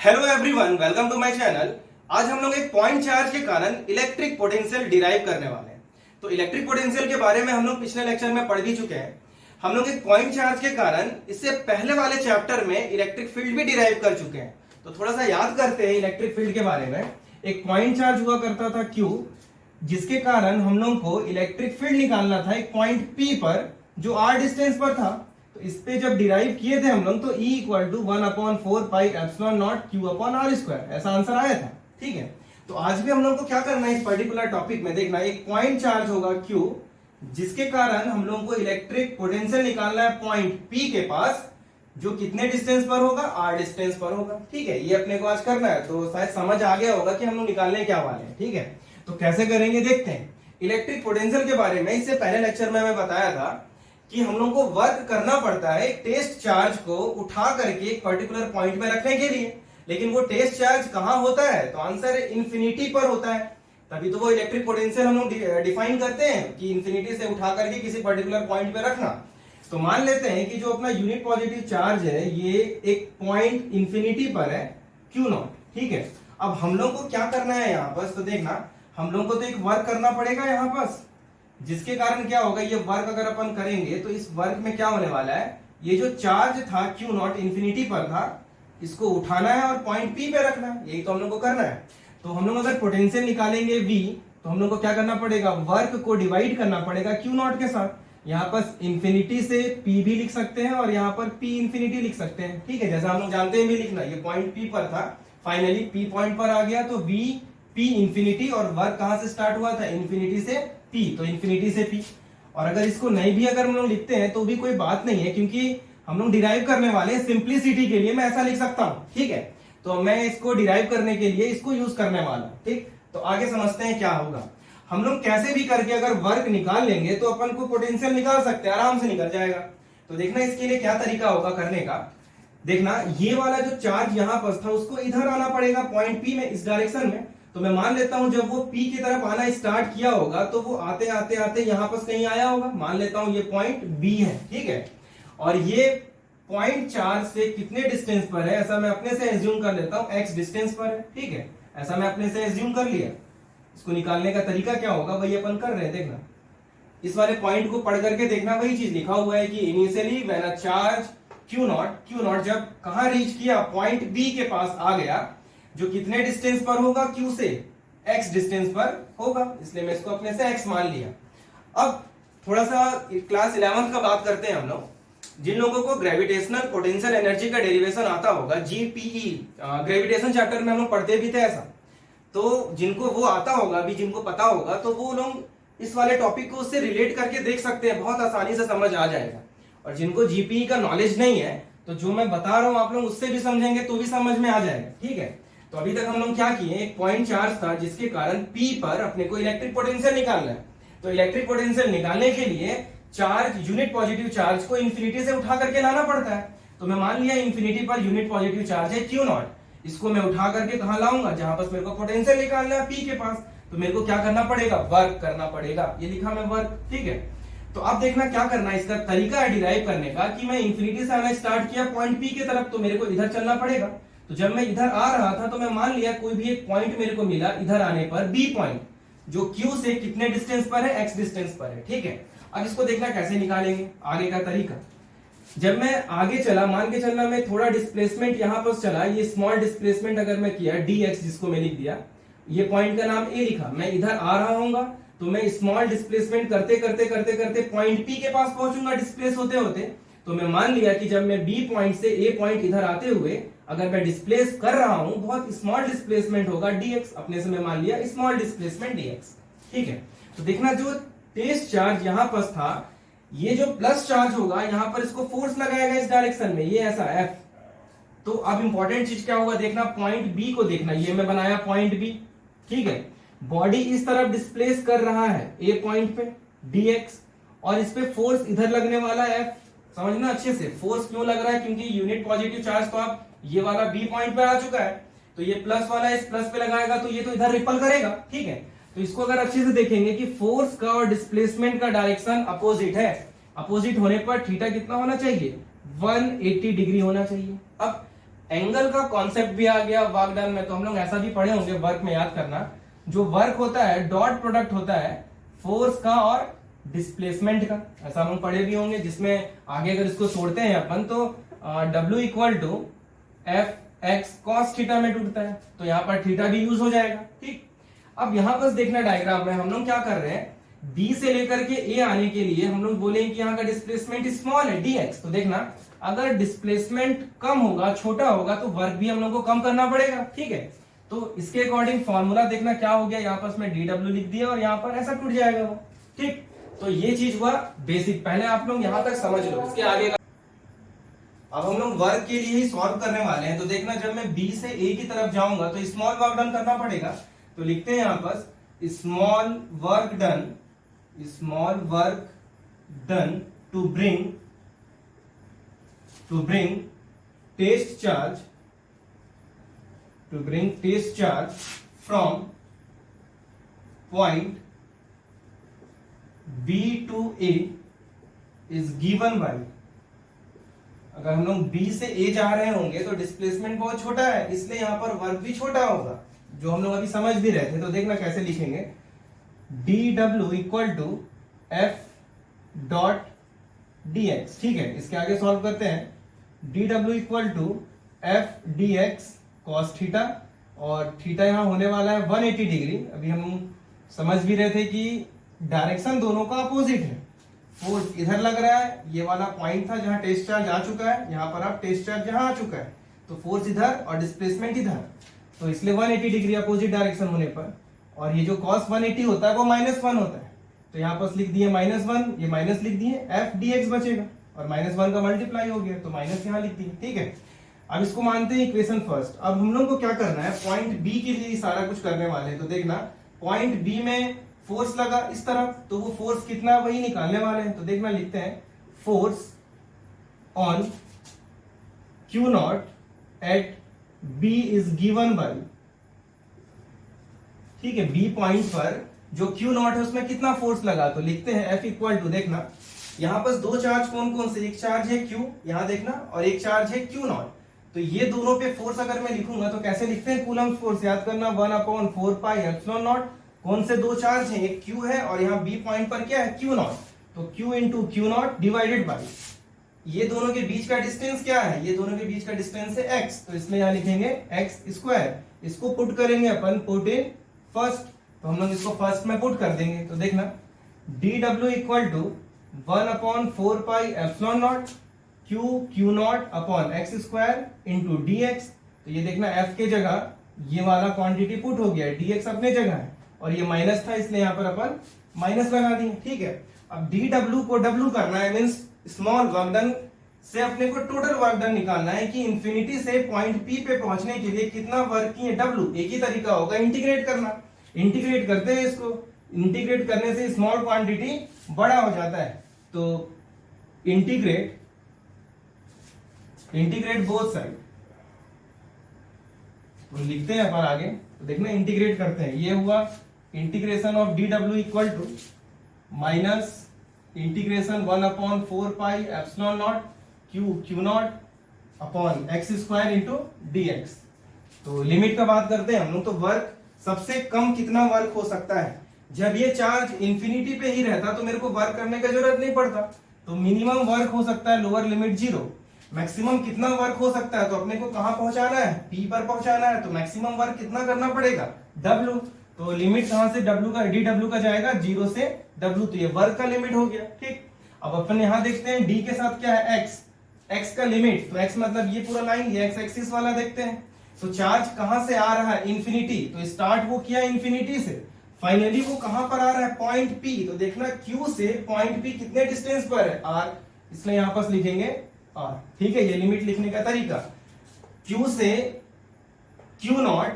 Hello everyone, welcome to my channel. आज हम लोग एक पॉइंट चार्ज के कारण इलेक्ट्रिक पोटेंशियल डिराइव करने वाले हैं। तो इलेक्ट्रिक पोटेंशियल के बारे में हम लोग पिछले लेक्चर में पढ़ भी चुके हैं। हम लोग एक पॉइंट चार्ज के कारण इससे पहले वाले चैप्टर में इलेक्ट्रिक फील्ड भी डिराइव कर चुके हैं। तो थोड़ा सा याद करते हैं इलेक्ट्रिक फील्ड के बारे में। एक पॉइंट चार्ज हुआ करता था Q, जिसके कारण हम लोग को इलेक्ट्रिक फील्ड निकालना था एक पॉइंट P पर जो r डिस्टेंस पर था। तो इस पे जब डिराइव किए थे हम लोग तो E equal to 1/4 pi epsilon not Q upon R square, ऐसा आंसर आया था। ठीक है, तो आज भी हम लोग को क्या करना है इस पर्टिकुलर टॉपिक में, देखना एक पॉइंट चार्ज होगा Q, जिसके कारण हम लोग को इलेक्ट्रिक पोटेंशियल निकालना है पॉइंट P के पास, जो कितने डिस्टेंस पर होगा, R डिस्टेंस पर होगा। ठीक है, ये अपने को आज करना है। तो शायद समझ आ गया होगा कि हम लोग निकालने क्या वाले हैं। ठीक है, तो कैसे करेंगे देखते हैं। इलेक्ट्रिक पोटेंशियल के बारे में इससे पहले लेक्चर में मैं बताया था कि हम लोग को वर्क करना पड़ता है एक टेस्ट चार्ज को उठा करके एक पर्टिकुलर पॉइंट में रखने के लिए। लेकिन वो टेस्ट चार्ज कहां होता है, तो आंसर इंफिनिटी पर होता है। तभी तो वो इलेक्ट्रिक पोटेंशियल हम लोग डिफाइन करते हैं कि इंफिनिटी से उठा करके किसी पर्टिकुलर पॉइंट पे रखना। तो मान लेते हैं कि जो अपना यूनिट पॉजिटिव चार्ज है ये एक पॉइंट इंफिनिटी पर है Q0। ठीक है, अब हम लोग को क्या करना है यहाँ पर, तो देखना हम लोग को तो एक वर्क करना पड़ेगा यहाँ पर, जिसके कारण क्या होगा, ये वर्क अगर अपन करेंगे तो इस वर्क में क्या होने वाला है, ये जो चार्ज था Q0 इंफिनिटी पर था, इसको उठाना है और पॉइंट P पे रखना है। यही तो हम लोग को करना है। तो हम लोग अगर पोटेंशियल निकालेंगे V, तो हम लोग को क्या करना पड़ेगा, वर्क को डिवाइड करना पड़ेगा Q0 के साथ। यहाँ पर इंफिनिटी से P भी लिख सकते हैं और यहाँ पर P इंफिनिटी लिख सकते हैं। ठीक है, जैसा हम लोग जानते हैं भी लिखना, ये पॉइंट P पर था, फाइनली P पॉइंट पर आ गया, तो V P इंफिनिटी, और वर्क कहां से स्टार्ट हुआ था, इंफिनिटी से P, तो इंफिनिटी से P। और अगर इसको नहीं भी अगर हम लोग लिखते हैं तो भी कोई बात नहीं है, क्योंकि हम लोग डिराइव करने वाले हैं, सिंप्लिसिटी के लिए मैं ऐसा लिख सकता हूं। ठीक है, तो मैं इसको डिराइव करने के लिए इसको यूज करने वाला हूं। ठीक, तो आगे समझते हैं क्या होगा। हम लोग कैसे भी करके अगर वर्क निकाल लेंगे तो अपन को पोटेंशियल निकाल सकते हैं, आराम से निकल जाएगा। तो देखना इसके लिए क्या तरीका होगा करने का। देखना ये वाला जो चार्ज यहां पर था उसको इधर आना पड़ेगा पॉइंट P में, इस डायरेक्शन में। तो मैं मान लेता हूं जब वो P की तरफ आना स्टार्ट किया होगा तो वो आते आते आते यहां पर कहीं आया होगा। मान लेता हूं ये पॉइंट B है। ठीक है, और ये पॉइंट चार्ज से कितने डिस्टेंस पर है, ऐसा मैं अपने से एज्यूम कर लेता हूं, x डिस्टेंस पर है। ठीक है, ऐसा मैं अपने से एज्यूम कर लिया। इसको निकालने का तरीका क्या होगा वही अपन कर रहे हैं। देखना इस वाले पॉइंट को पढ़ करके देखना, वही चीज लिखा हुआ है कि initially when a charge Q0 जब कहां रीच किया, पॉइंट B के पास आ गया, जो कितने डिस्टेंस पर होगा, Q से x डिस्टेंस पर होगा, इसलिए मैं इसको अपने से x मान लिया। अब थोड़ा सा क्लास 11 का बात करते हैं हम लोग। जिन लोगों को ग्रेविटेशनल पोटेंशियल एनर्जी का डेरिवेशन आता होगा, GPE ग्रेविटेशन चैप्टर में हम लोग पढ़ते भी थे ऐसा, तो जिनको वो आता होगा, अभी जिनको पता होगा, तो वो लोग इस वाले टॉपिक को उससे रिलेट करके देख सकते हैं, बहुत आसानी से समझ आ जाएगा। और जिनको GPE का नॉलेज नहीं है, तो जो मैं बता रहा हूं आप लोग उससे भी समझेंगे तो भी समझ में आ जाएगा। ठीक है, तो अभी तक हम लोग क्या किए, एक पॉइंट चार्ज था जिसके कारण P पर अपने को इलेक्ट्रिक पोटेंशियल निकालना है। तो इलेक्ट्रिक पोटेंशियल निकालने के लिए चार्ज, यूनिट पॉजिटिव चार्ज को इंफिनिटी से उठा करके लाना पड़ता है। तो मैं मान लिया infinity per unit positive charge है Q0, इसको मैं उठा करके कहां लाऊंगा, जहां पर मेरे को पोटेंशियल निकालना है P के पास। तो मेरे को क्या करना पड़ेगा, वर्क करना पड़ेगा, ये लिखा मैं वर्क। ठीक है, तो अब देखना क्या करना है, इसका तरीका है डिराइव करने का कि मैं इंफिनिटी से आना स्टार्ट किया पॉइंट P की तरफ, तो मेरे को इधर चलना पड़ेगा। तो जब मैं इधर आ रहा था तो मैं मान लिया कोई भी एक पॉइंट मेरे को मिला इधर आने पर, B पॉइंट, जो Q से कितने डिस्टेंस पर है, x डिस्टेंस पर है। ठीक है, अब इसको देखना कैसे निकालेंगे, आगे का तरीका। जब मैं आगे चला, मान के चलना मैं थोड़ा डिस्प्लेसमेंट यहां पर चला, ये स्मॉल डिस्प्लेसमेंट अगर मैं किया dx, जिसको मैं लिख दिया, ये पॉइंट का नाम A लिखा, मैं इधर आ रहा हूंगा, तो मैं स्मॉल डिस्प्लेसमेंट करते करते करते करते पॉइंट P के पास पहुंचूंगा डिस्प्लेस होते होते। तो मैं मान लिया कि जब मैं B पॉइंट से A पॉइंट इधर आते हुए अगर मैं डिस्प्लेस कर रहा हूं, बहुत स्मॉल डिस्प्लेसमेंट होगा dx, अपने से मैं मान लिया स्मॉल डिस्प्लेसमेंट dx। ठीक है, तो देखना जो टेस्ट चार्ज यहां पर था, ये जो प्लस चार्ज होगा यहां पर इसको फोर्स लगाएगा इस डायरेक्शन में, ये ऐसा F। तो अब इंपॉर्टेंट चीज क्या होगा, देखना पॉइंट B को देखना, ये मैं बनाया पॉइंट B। ठीक है, बॉडी इस तरफ डिस्प्लेस कर रहा है A पॉइंट पे dx, और इस पे फोर्स इधर लगने वाला F। समझना अच्छे से, फोर्स क्यों लग रहा है, क्योंकि यूनिट पॉजिटिव चार्ज तो आप ये वाला B पॉइंट पे आ चुका है, तो ये प्लस वाला इस प्लस पे लगाएगा तो ये तो इधर रिपल करेगा। ठीक है, तो इसको अगर अच्छे से देखेंगे कि फोर्स का और डिस्प्लेसमेंट का डायरेक्शन अपोजिट है, अपोजिट होने पर थीटा कितना होना चाहिए, 180 डिग्री होना चाहिए। अब एंगल का कॉन्सेप्ट भी आ गया वर्क डन में। तो हम लोग ऐसा भी पढ़े होंगे, वर्क में याद करना, जो वर्क होता है डॉट प्रोडक्ट होता है फोर्स का और डिस्प्लेसमेंट का, ऐसा हम लोग पढ़े भी होंगे, जिसमें आगे अगर इसको तोड़ते हैं अपन तो W equal to f x cos theta में टूटता है, तो यहाँ पर थीटा भी यूज हो जाएगा। ठीक, अब यहाँ पर देखना डायग्राम में हम लोग क्या कर रहे हैं, B से लेकर के A आने के लिए हम लोग बोलेंगे कि यहाँ का डिस्प्लेसमेंट स्मॉल है dx, तो देखना अगर डिस्प्लेसमेंट कम होगा, छोटा होगा, तो वर्क भी हम लोग को कम करना पड़ेगा। ठीक है, तो इसके अकॉर्डिंग फॉर्मूला देखना क्या हो गया, यहाँ पर मैं dw लिख दिया और यहाँ पर ऐसा टूट जाएगा वो। ठीक, तो ये चीज हुआ बेसिक, पहले आप लोग यहां तक समझ लो, इसके आगे का अब हम लोग वर्क के लिए ही सॉल्व करने वाले हैं। तो देखना जब मैं B से A की तरफ जाऊंगा तो स्मॉल वर्क डन करना पड़ेगा, तो लिखते हैं यहां पर small work done to bring test charge from point B to A is given by, अगर हम लोग B से A जा रहे होंगे तो डिस्प्लेसमेंट बहुत छोटा है, इसलिए यहां पर वर्क भी छोटा होगा, जो हम लोग अभी समझ भी रहे थे। तो देखना कैसे लिखेंगे, dw equal to f dot dx। ठीक है, इसके आगे सॉल्व करते हैं, dw equal to f dx cos theta, और थीटा यहां होने वाला है 180 डिग्री। अभी हम समझ भी रहे थे कि डायरेक्शन दोनों का अपोजिट है, फोर्स इधर लग रहा है, ये वाला पॉइंट था जहां टेस्ट चार्ज आ चुका है, यहां पर अब टेस्ट चार्ज यहां आ चुका है, तो फोर्स इधर और डिस्प्लेसमेंट इधर, तो इसलिए 180 डिग्री अपोजिट डायरेक्शन होने पर, और ये जो cos 180 होता है वो -1 होता है, तो यहाँ पर लिख दिए -1, ये माइनस लिख दिए, f dx बचेगा, और -1 का मल्टीप्लाई हो गया तो माइनस यहाँ लिख दिए। ठीक है, अब इसको मानते हैं इक्वेशन फर्स्ट। अब हम लोग को क्या करना है, पॉइंट बी के लिए सारा कुछ करने वाले हैं। तो देखना पॉइंट बी में फोर्स लगा इस तरफ, तो वो फोर्स कितना वही निकालने वाले हैं। तो देखना लिखते हैं force on q not at b is given by, ठीक है, बी पॉइंट पर जो क्यू नॉट है उसमें कितना फोर्स लगा, तो लिखते हैं एफ इक्वल टू, देखना यहां पर दो चार्ज कौन कौन से, एक चार्ज है क्यू यहां देखना, और एक चार्ज है क्यू नॉट। तो ये दोनों पे फोर्स अगर मैं लिखूंगा तो कैसे लिखते हैं, कूलम्ब फोर्स, याद करना 1/4 पाई एप्सिलॉन नॉट। कौन से दो चार्ज हैं, एक क्यू है और यहाँ बी पॉइंट पर क्या है, क्यू नॉट, तो Q into Q not divided by ये दोनों के बीच का डिस्टेंस क्या है, ये दोनों के बीच का डिस्टेंस है x, तो इसमें यहाँ लिखेंगे एक्स स्क्वायर। इसको पुट करेंगे अपन, पुट इन फर्स्ट, तो हम लोग इसको फर्स्ट में पुट कर देंगे। तो देखना dw equal to 1/4 pi epsilon not q not upon x square into dx। तो ये देखना f के जगह ये वाला क्वांटिटी पुट हो गया, dx अपने जगह है, और ये माइनस था इसलिए यहाँ पर अपन माइनस लगा दिए। ठीक है, अब dw को w करना है, मींस स्मॉल वर्क डन से अपने को टोटल वर्क डन निकालना है कि इंफिनिटी से पॉइंट P पे पहुंचने के लिए कितना वर्क किए W। एक ही तरीका होगा इंटीग्रेट करना, इंटीग्रेट करते हैं इसको, इंटीग्रेट करने से स्मॉल क्वांटिटी बड़ा हो जाता है। तो इंटीग्रेट बोथ साइड, तो लिखते हैं अपन आगे, तो देखना इंटीग्रेट करते हैं, ये हुआ integration of dw equal to minus integration 1/4 pi epsilon not q not upon x square into dx। तो लिमिट का बात करते हैं हम लोग, तो वर्क सबसे कम कितना वर्क हो सकता है, जब ये चार्ज इंफिनिटी पे ही रहता तो मेरे को वर्क करने का जरूरत नहीं पड़ता, तो मिनिमम वर्क हो सकता है लोअर लिमिट 0, मैक्सिमम कितना वर्क हो सकता है, तो अपने को कहां पहुंचाना है, P पर पहुंचाना है, तो मैक्सिमम वर्क कितना करना पड़ेगा, W। तो लिमिट कहां से W का, dw का जाएगा 0 से W, तो ये वर्क का लिमिट हो गया। ठीक, अब अपन यहां देखते हैं D के साथ क्या है, x का लिमिट, तो x मतलब ये पूरा लाइन, ये x एक्सिस वाला देखते हैं। तो चार्ज कहां से आ रहा है, इंफिनिटी, तो स्टार्ट वो किया इंफिनिटी से, फाइनली वो कहां पर आ रहा है, पॉइंट P। तो देखना Q से पॉइंट P कितने डिस्टेंस पर है, R, इसलिए यहां पर लिखेंगे R। ठीक है, ये लिमिट लिखने का तरीका, Q से Q नॉट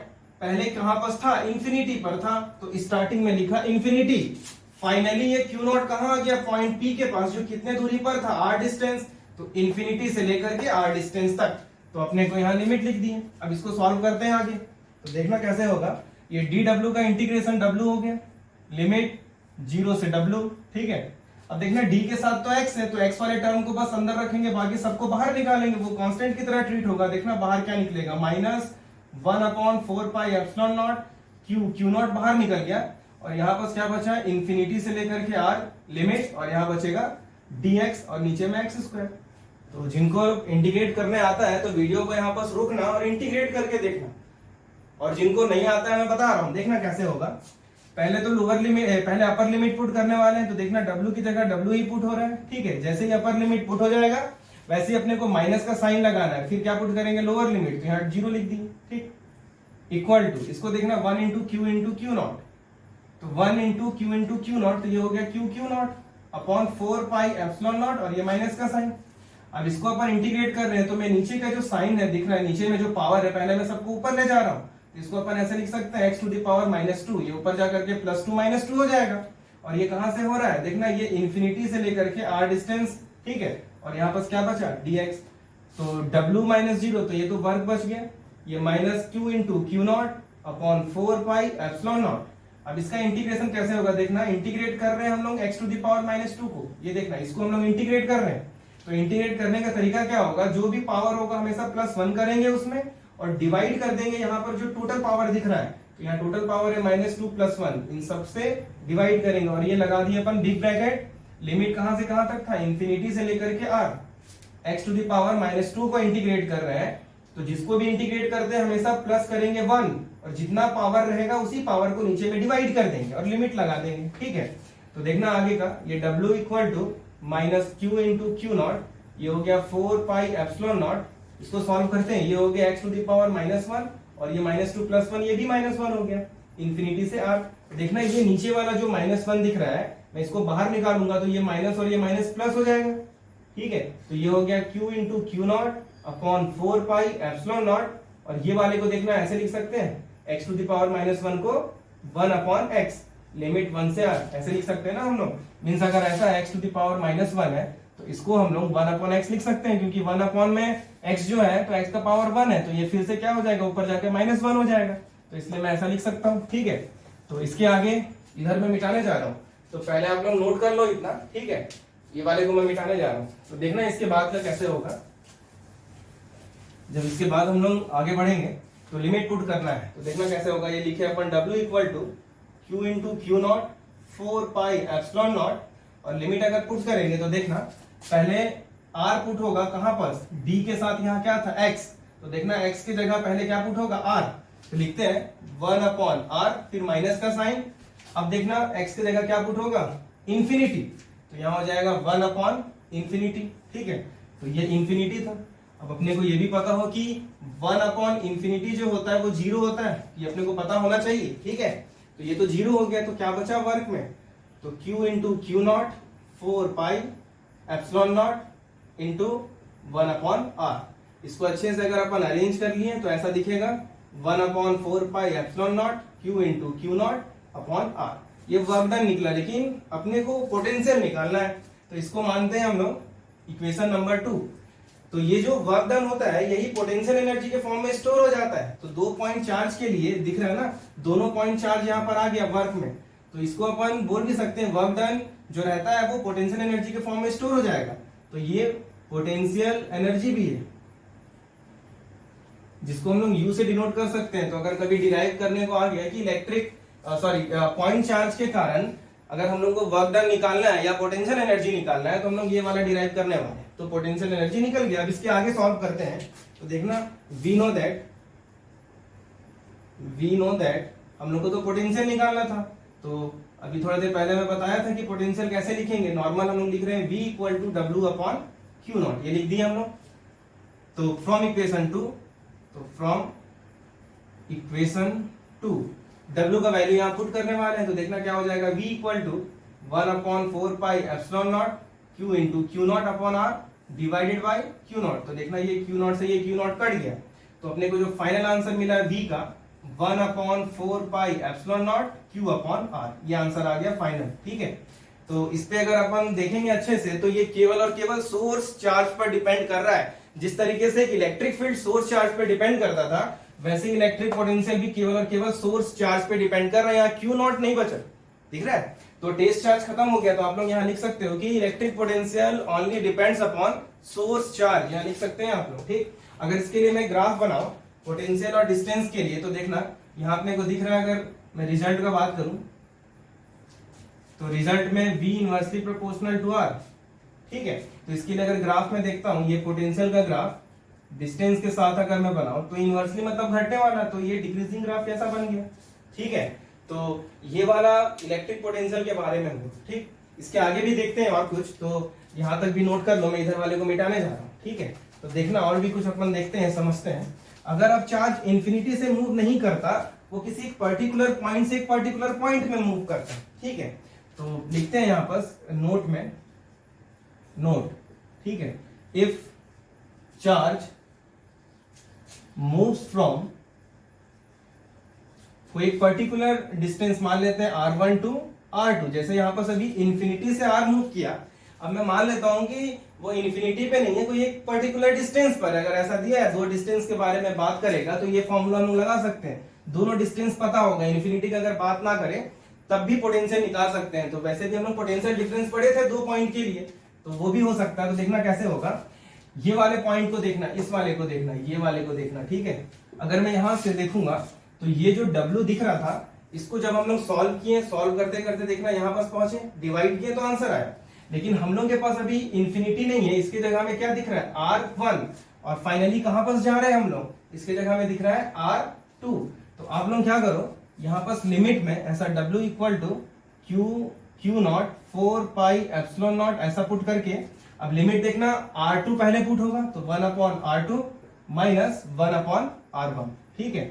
पहले कहां पर था, इंफिनिटी पर था, तो स्टार्टिंग में लिखा इंफिनिटी, फाइनली ये Q नॉट कहां आ गया, पॉइंट P के पास, जो कितने दूरी पर था, R डिस्टेंस, तो इंफिनिटी से लेकर के R डिस्टेंस तक, तो अपने को यहां लिमिट लिख दी है। अब इसको सॉल्व करते हैं आगे, तो देखना कैसे होगा, ये dw का इंटीग्रेशन W हो गया, लिमिट 0 से W। ठीक है, अब देखना डी के साथ तो एक्स है, तो एक्स वाले टर्म को बस अंदर रखेंगे, बाकी सबको बाहर निकालेंगे, वो कांस्टेंट की तरह ट्रीट होगा। देखना बाहर क्या निकलेगा, -1/4πε0 क्यू नॉट बाहर निकल गया, और यहाँ पर क्या बचा, इंफिनिटी से लेकर के आर लिमिट, और यहाँ बचेगा dx और नीचे में x स्क्वायर। तो जिनको इंटीग्रेट करने आता है तो वीडियो को यहाँ पर रोकना और इंटीग्रेट करके देखना, और जिनको नहीं आता है मैं बता रहा हूँ, देखना कैसे होगा। पहले तो लोअर लिमिट, पहले अपर लिमिट पुट करने वाले हैं, तो देखना w की जगह w ही पुट हो रहा है, ठीक है। जैसे ही अपर लिमिट पुट हो जाएगा वैसे ही अपने को माइनस का साइन लगाना है, फिर क्या पुट करेंगे, लोअर लिमिट, तो यहाँ 0 लिख दी, ठीक। इक्वल टू, इसको देखना 1 इंटू क्यू नॉट, तो 1 इंटू क्यू नॉट, तो ये हो गया क्यू नॉट अपॉन 4πε0, और ये माइनस का साइन। अब इसको अपन इंटीग्रेट कर रहे हैं, तो मैं नीचे का जो साइन है दिख रहा है, नीचे में जो पावर है, पहले मैं सबको ऊपर ले जा रहा हूँ, तो इसको अपन ऐसे लिख सकते हैं x⁻², ये ऊपर जाकर के +2 -2 हो जाएगा। और ये कहां से हो रहा है, देखना ये इंफिनिटी से लेकर के r डिस्टेंस, ठीक है। और यहाँ पर क्या बचा, dx, तो w -0, तो ये तो वर्ग बच गया, ये -q into Q not upon 4πε0। अब इसका इंटीग्रेशन कैसे होगा, देखना इंटीग्रेट कर रहे हैं हम लोग x⁻² को, ये देखना इसको हम लोग इंटीग्रेट कर रहे हैं, तो इंटीग्रेट करने का तरीका क्या होगा, जो भी पावर होगा हमेशा +1 करेंगे उसमें, और डिवाइड कर देंगे यहाँ पर जो टोटल पावर दिख रहा है, तो यहाँ टोटल पावर है -2 + 1, इन सब से डिवाइड करेंगे, और ये लगा दिए अपन बिग ब्रैकेट, लिमिट कहां से कहां तक था, इंफिनिटी से लेकर के r, x⁻² को इंटीग्रेट कर रहे हैं, तो जिसको भी इंटीग्रेट करते हैं हमेशा प्लस करेंगे 1, और जितना पावर रहेगा उसी पावर को नीचे में डिवाइड कर देंगे और लिमिट लगा देंगे, ठीक है। तो देखना आगे का, ये w equal to -q into Q not, ये हो गया 4πε0, इसको सॉल्व करते हैं, ये हो गया x⁻1, और ये -2 + 1, ये भी -1 हो गया, इंफिनिटी से r। देखना ये नीचे वाला जो -1 दिख रहा है, मैं इसको बाहर निकालूंगा तो ये माइनस और ये माइनस प्लस हो जाएगा, ठीक है। तो ये हो गया q into Q not upon 4πε0, और ये वाले को देखना ऐसे लिख सकते हैं, x⁻1 को 1/x, लिमिट 1 से r, ऐसे लिख सकते हैं ना हम लोग। मींस अगर ऐसा x⁻1 है तो इसको हम लोग 1/x लिख सकते हैं, क्योंकि 1 में x जो है तो x का पावर 1 है, तो ये फिर से क्या हो जाएगा, ऊपर जाके -1 हो जाएगा, तो इसलिए मैं ऐसा लिख सकता हूँ, ठीक है। तो इसके आगे इधर मैं मिटाने जा रहा हूँ, तो पहले आप लोग नोट कर लो इतना, ठीक है। ये वाले को मैं मिटाने जा रहा हूँ, तो देखना इसके बाद का कैसे होगा। जब इसके बाद हम लोग आगे बढ़ेंगे तो लिमिट पुट करना है, तो देखना कैसे होगा। ये लिखे अपन w equal to q into Q naught 4πε0, और लिमिट अगर पुट करेंगे तो देखना पहले r पुट होगा कहां पर, d के साथ यहाँ क्या था x, तो देखना x की जगह पहले क्या पुट होगा, r, तो लिखते हैं 1/r, फिर माइनस का साइन। अब देखना x की जगह क्या पुट होगा, इंफिनिटी, तो यहाँ हो जाएगा 1/इंफिनिटी, ठीक है। तो ये इंफिनिटी था। अब अपने को ये भी पता हो कि 1/इंफिनिटी जो होता है वो 0 होता है, ये अपने को पता होना चाहिए, ठीक है। तो ये तो 0 हो गया, तो क्या बचा वर्क में, तो q into Q naught 4πε0 into 1/r। इसको अच्छे से अगर अपन अरेंज कर लिए तो ऐसा दिखेगा 1/4πε0 q into Q not upon r। ये वर्क डन निकला, लेकिन अपने को पोटेंशियल निकालना है, तो इसको मानते हैं हम लोग इक्वेशन नंबर 2। तो ये जो वर्क डन होता है यही पोटेंशियल एनर्जी के फॉर्म में स्टोर हो जाता है। तो 2 पॉइंट चार्ज के लिए दिख रहा है ना, दोनों पॉइंट चार्ज यहाँ पर आ गया वर्क में, तो इसको अपन बोल भी सकते हैं वर्क डन जो रहता है वो पोटेंशियल एनर्जी के फॉर्म में स्टोर हो जाएगा। तो ये पोटेंशियल एनर्जी भी है, जिसको हम लोग यू से डिनोट कर सकते हैं। तो अगर कभी डिराइव करने को आ गया कि इलेक्ट्रिक पॉइंट चार्ज के कारण अगर हम लोग को वर्क डन निकालना है या पोटेंशियल एनर्जी निकालना है, तो हम लोग ये वाला डिराइव करने वाले हैं। तो पोटेंशियल एनर्जी निकल गया। अब इसके आगे सॉल्व करते हैं, तो देखना वी नो दैट हम लोग को तो पोटेंशियल निकालना था। तो अभी थोड़ा देर पहले मैं बताया था कि पोटेंशियल कैसे लिखेंगे। नॉर्मल हम लोग लिख रहे हैं v equal to W upon Q not, ये लिख दिए हम लोग। तो फ्रॉम इक्वेशन 2 W का वैल्यू यहाँ पुट करने वाले हैं, तो देखना क्या हो जाएगा, v equal to 1/4πε0 q into Q not upon r divided by Q naught. तो देखना ये क्यू नॉट से ये क्यू नॉट कट गया, तो अपने को जो फाइनल आंसर मिला है v का 1/4πε0 q अपॉन r, ये आंसर आ गया फाइनल, ठीक है। तो इस पे अगर अपन देखेंगे अच्छे से तो ये केवल और केवल सोर्स चार्ज पर डिपेंड कर रहा है। जिस तरीके से इलेक्ट्रिक फील्ड सोर्स चार्ज पर डिपेंड करता था, वैसे इलेक्ट्रिक पोटेंशियल भी केवल और केवल सोर्स चार्ज पे डिपेंड कर रहा है। यहाँ क्यू नॉट नहीं बचा, दिख रहा है। तो टेस्ट चार्ज खत्म हो गया, तो आप लोग यहाँ लिख सकते हो कि electric potential only depends upon source charge, यहाँ लिख सकते हैं आप लोग। ठीक, अगर इसके लिए मैं ग्राफ बनाऊं पोटेंशियल और डिस्टेंस के लिए, तो देखना यहाँ अपने को दिख रहा है, अगर मैं रिजल्ट का बात करूं तो रिजल्ट में V inversely proportional to R। ठीक है, तो इसके लिए अगर ग्राफ में देखता हूं, ये पोटेंशियल का ग्राफ डिस्टेंस के साथ अगर मैं बनाऊं तो इनवर्सली मतलब घटने वाला, तो ये डिक्रीजिंग ग्राफ कैसा बन गया। ठीक है, तो ये वाला इलेक्ट्रिक पोटेंशियल के बारे में हो। ठीक, इसके आगे भी देखते हैं और कुछ, तो यहां तक भी नोट कर लो, मैं इधर वाले को मिटाने जा रहा हूं। ठीक है, तो देखना और भी कुछ अपन देखते हैं, समझते हैं। अगर अब चार्ज इंफिनिटी से मूव नहीं करता, वो किसी एक पर्टिकुलर पॉइंट से एक पर्टिकुलर पॉइंट में मूव करता है। ठीक है, तो लिखते हैं यहां पर नोट में, नोट। ठीक है, इफ चार्ज मूव्स फ्रॉम कोई एक पर्टिकुलर डिस्टेंस, मान लेते हैं R1 टू R2, जैसे यहां पर अभी इंफिनिटी से R मूव किया, अब मैं मान लेता हूं कि वो इंफिनिटी पे नहीं है, कोई एक पर्टिकुलर डिस्टेंस पर। अगर ऐसा दिया है, दो डिस्टेंस के बारे में बात करेगा, तो ये फॉर्मूला हम लगा सकते हैं, दोनों डिस्टेंस पता होगा। इंफिनिटी का अगर बात ना करें तब भी पोटेंशियल निकाल सकते हैं। तो वैसे भी हम लोग पोटेंशियल डिफरेंस पढ़े थे 2 पॉइंट के लिए, तो वो भी हो सकता है। तो देखना कैसे होगा, ये वाले पॉइंट को देखना, इस वाले को देखना, ये वाले को देखना। ठीक है, अगर मैं यहां से देखूंगा तो ये जो W दिख रहा था, इसको जब हम लोग सॉल्व किए, सॉल्व करते करते देखना यहां पास पहुंचे, डिवाइड किए तो आंसर आया। लेकिन हम लोग के पास अभी इंफिनिटी नहीं है, इसकी जगह में क्या दिख रहा है R1, और फाइनली कहां पास जा रहे हैं हम लोग, इसके जगह में दिख रहा है R2। तो आप लोग क्या करो, यहां पास लिमिट में ऐसा W equal to Q not 4 pi epsilon not ऐसा पुट करके, अब लिमिट देखना R2 पहले पुट होगा, तो 1 upon R2 minus 1 upon R1। ठीक है,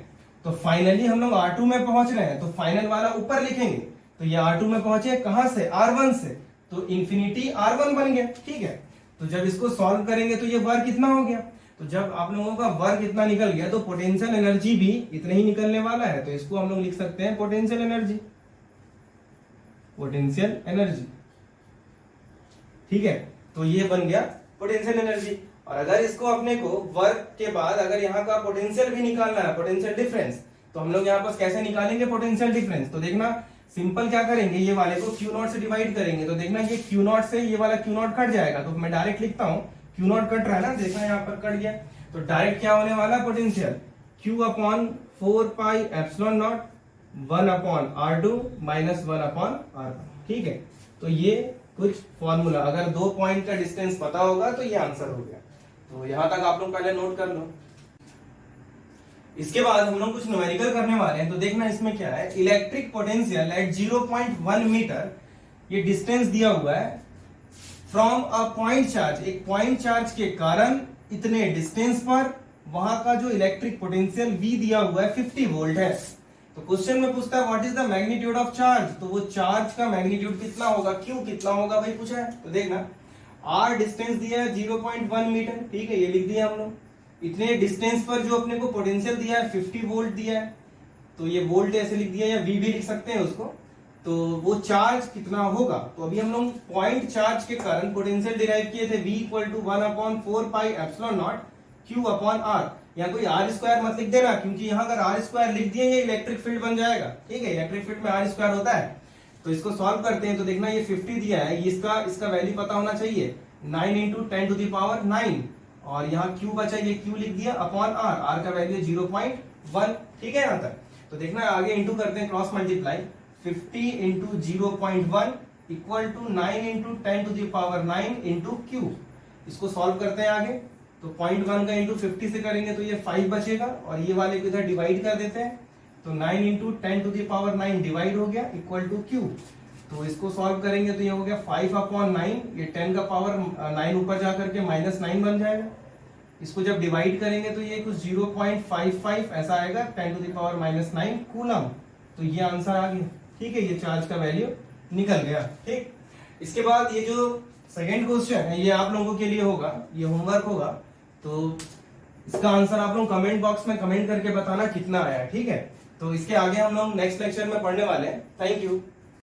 तो फाइनली हम लोग R2 में पहुंच रहे हैं, तो फाइनल वाला ऊपर लिखेंगे। तो ये R2 में पहुंचे कहां से, R1 से, तो इंफिनिटी R1 बन गया। ठीक है, तो जब इसको सॉल्व करेंगे तो ये वर्क कितना हो गया, तो जब आप लोगों का वर्क इतना निकल गया, तो पोटेंशियल एनर्जी भी इतना ही निकलने वाला है। तो इसको हम लोग लिख सकते हैं पोटेंशियल एनर्जी, पोटेंशियल एनर्जी। ठीक है, तो ये बन गया पोटेंशियल एनर्जी। और अगर इसको अपने को वर्क के बाद अगर यहाँ का पोटेंशियल भी निकालना है, पोटेंशियल डिफरेंस, तो हम लोग यहाँ पर कैसे निकालेंगे पोटेंशियल डिफरेंस। तो देखना सिंपल क्या करेंगे, ये वाले को Q नॉट से डिवाइड करेंगे, तो देखना ये Q नॉट से ये वाला Q नॉट कट जाएगा। तो मैं डायरेक्ट लिखता हूँ, Q नॉट कट रहा है ना, देखना यहाँ पर कट गया, तो डायरेक्ट क्या होने वाला potential, Q upon 4 pi epsilon not 1 upon R2 minus 1 upon R1। ठीक है, तो ये कुछ फॉर्मूला, अगर 2 पॉइंट का डिस्टेंस पता होगा तो ये आंसर हो गया। तो यहां तक आप लोग पहले नोट कर लो। इसके बाद हम लोग कुछ न्यूमेरिकल करने वाले हैं। तो देखना इसमें क्या है, इलेक्ट्रिक पोटेंशियल एट 0.1 मीटर, ये डिस्टेंस दिया हुआ है फ्रॉम अ पॉइंट चार्ज, एक पॉइंट चार्ज के कारण इतने डिस्टेंस पर वहां का जो इलेक्ट्रिक पोटेंशियल V दिया हुआ है 50 वोल्ट है। तो क्वेश्चन में पूछता है what is the magnitude of charge, तो वो चार्ज का मैग्नीट्यूड कितना होगा, Q कितना होगा भाई पूछा है। तो देखना R डिस्टेंस दिया है 0.1 मीटर। ठीक है, ये लिख दिया हम लोग। इतने डिस्टेंस पर जो अपने को पोटेंशियल दिया है 50 वोल्ट दिया है, तो ये वोल्ट ऐसे लिख दिया, या V भी लिख सकते हैं उसको। तो वो चार्ज कितना होगा, तो अभी हम लोग पॉइंट चार्ज के कारण पोटेंशियल डिराइव किए थे, V equal to 1 upon 4 pi epsilon not Q upon R। यहाँ कोई R स्क्वायर मत लिख देना, क्योंकि यहाँ अगर R स्क्वायर लिख दिए ये इलेक्ट्रिक फील्ड बन जाएगा। ठीक है, इलेक्ट्रिक फील्ड में R स्क्वायर होता है। तो इसको सॉल्व करते हैं, तो देखना ये 50 दिया है, इसका वैल्यू पता होना चाहिए 9 इंटू 10 टू द पावर 9, और यहाँ Q बचा, ये Q लिख दिया अपॉन R का वैल्यू 0.1। ठीक है, यहाँ तक। तो देखना आगे इंटू करते हैं, cross multiply, 50 into 0.1 equal to 9 into 10 to the power 9 into Q। इसको सॉल्व करते हैं आगे, तो 0.1 का इंटू 50 से करेंगे तो ये 5 बचेगा, और ये वाले को इधर डिवाइड कर देते हैं, तो 9 into 10 to the power 9 divide हो गया इक्वल टू Q। तो इसको सॉल्व करेंगे तो ये हो गया 5 अपॉन 9, ये 10 का पावर 9 ऊपर जाकर के -9 बन जाएगा। इसको जब डिवाइड करेंगे तो ये कुछ 0.55 ऐसा आएगा, 10 टू द पावर -9 कूलम। तो ये आंसर आ गया। ठीक है, ये चार्ज का वैल्यू निकल गया। ठीक, इसके बाद ये जो सेकंड क्वेश्चन है ये आप लोगों के लिए होगा, ये होमवर्क होगा। तो इसका आंसर आप लोग कमेंट बॉक्स में कमेंट करके बताना कितना आया है। ठीक है, तो इसके आगे हम लोग नेक्स्ट लेक्चर में पढ़ने वाले हैं। Thank you.